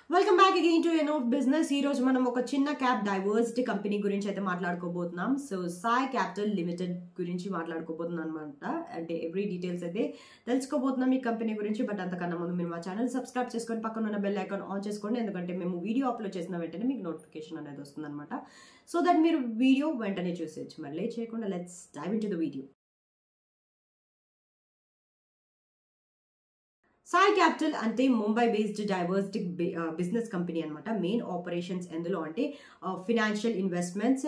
Welcome back again to n of business. ఈ రోజు మనం ఒక చిన్న క్యాప్ డైవర్సిటీ కంపెనీ గురించి అయితే మాట్లాడుకోబోతున్నాం. సో సాయి క్యాపిటల్ లిమిటెడ్ గురించి మాట్లాడుకోబోతున్నాం అనమాట. అంటే ఎవ్రీ డీటెయిల్స్ అయితే తెలుసుకోబోతున్నాం ఈ కంపెనీ గురించి. బట్ అంతకన్నా ముందు మీరు మా ఛానల్ సబ్స్క్రైబ్ చేసుకొని పక్కన ఉన్న బెల్ ఐకాన్ ఆన్ చేసుకోండి, ఎందుకంటే మేము వీడియో అప్లోడ్ చేసిన వెంటనే మీకు నోటిఫికేషన్ అనేది వస్తుంది అనమాట. సో దట్ మీరు వీడియో వెంటనే చూసేయచ్చు. మరి లేట్ చేయకుండా let's dive into the video. Sai capital అంటే Mumbai based diversity business company అనమాట. మెయిన్ ఆపరేషన్స్ ఎందులో అంటే financial investments,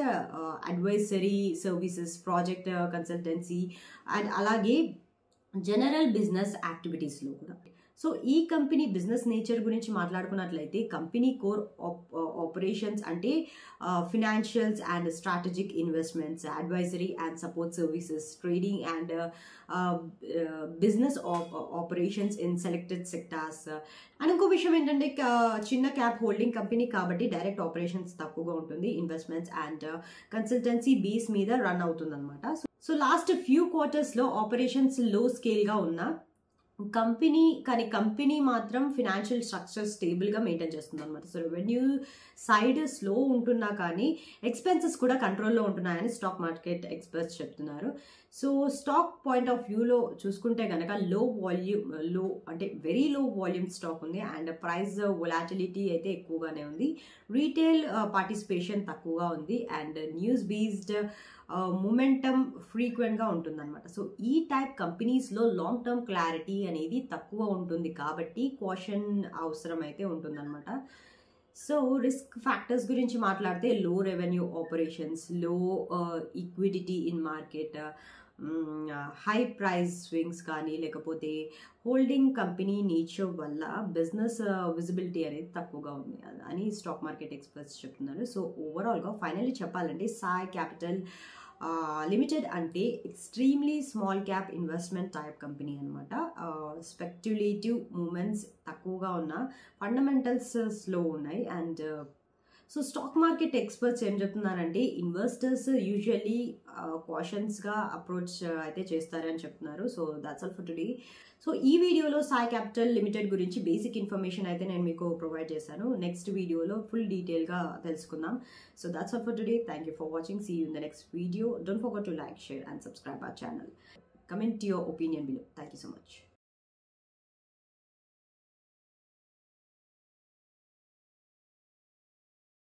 advisory services, project consultancy and అలాగే జనరల్ బిజినెస్ యాక్టివిటీస్లో కూడా. సో ఈ కంపెనీ బిజినెస్ నేచర్ గురించి మాట్లాడుకున్నట్లయితే కంపెనీ కోర్ ఆపరేషన్స్ అంటే financials and strategic investments, advisory and support services, trading and business operations in selected sectors. And ఇంకో విషయం ఏంటంటే చిన్న క్యాప్ హోల్డింగ్ కంపెనీ కాబట్టి డైరెక్ట్ ఆపరేషన్స్ తక్కువగా ఉంటుంది. ఇన్వెస్ట్మెంట్స్ అండ్ కన్సల్టెన్సీ బేస్ మీద రన్ అవుతుంది అనమాట. సో లాస్ట్ ఫ్యూ క్వార్టర్స్లో ఆపరేషన్స్ లో స్కేల్గా ఉన్న కంపెనీ మాత్రం ఫినాన్షియల్ స్ట్రక్చర్ స్టేబుల్గా మెయింటైన్ చేస్తుంది అనమాట. సో రెవెన్యూ సైడ్ స్లో ఉంటున్నా కానీ ఎక్స్పెన్సెస్ కూడా కంట్రోల్లో ఉంటున్నాయని స్టాక్ మార్కెట్ ఎక్స్పర్ట్స్ చెప్తున్నారు. సో స్టాక్ పాయింట్ ఆఫ్ వ్యూలో చూసుకుంటే కనుక లో అంటే వెరీ లో వాల్యూమ్ స్టాక్ ఉంది అండ్ ప్రైస్ వొలాటిలిటీ అయితే ఎక్కువగానే ఉంది. రీటైల్ పార్టిసిపేషన్ తక్కువగా ఉంది అండ్ న్యూస్ బేస్డ్ మొమెంటమ్ ఫ్రీక్వెంట్గా ఉంటుందన్నమాట. సో ఈ టైప్ కంపెనీస్లో లాంగ్ టర్మ్ క్లారిటీ అనేది తక్కువ ఉంటుంది కాబట్టి కాషన్ అవసరం అయితే ఉంటుందన్నమాట. సో రిస్క్ ఫ్యాక్టర్స్ గురించి మాట్లాడితే లో revenue operations, low liquidity in market, high price swings కానీ లేకపోతే హోల్డింగ్ కంపెనీ నేచర్ వల్ల బిజినెస్ విజిబిలిటీ అనేది తక్కువగా ఉంది అని స్టాక్ మార్కెట్ ఎక్స్పర్ట్స్ చెప్తున్నారు. సో ఓవరాల్గా ఫైనల్లీ చెప్పాలంటే సాయి క్యాపిటల్ లిమిటెడ్ అంటే extremely small cap investment type company అనమాట. స్పెక్యులేటివ్ మూమెంట్స్ తక్కువగా ఉన్న, ఫండమెంటల్స్ స్లో ఉన్నాయి. And so stock market experts ఏం చెప్తున్నారంటే ఇన్వెస్టర్స్ యూజువల్లీ కాషన్స్గా అప్రోచ్ అయితే చేస్తారని చెప్తున్నారు. So that's all for today. So ఈ వీడియోలో సాయి క్యాపిటల్ లిమిటెడ్ గురించి బేసిక్ ఇన్ఫర్మేషన్ అయితే నేను మీకు ప్రొవైడ్ చేశాను. నెక్స్ట్ వీడియోలో ఫుల్ డీటెయిల్గా తెలుసుకుందాం. So that's all for today. Thank you for watching. See you in the next video. Don't forget to like, share and subscribe our channel. Comment your opinion below. Thank you so much.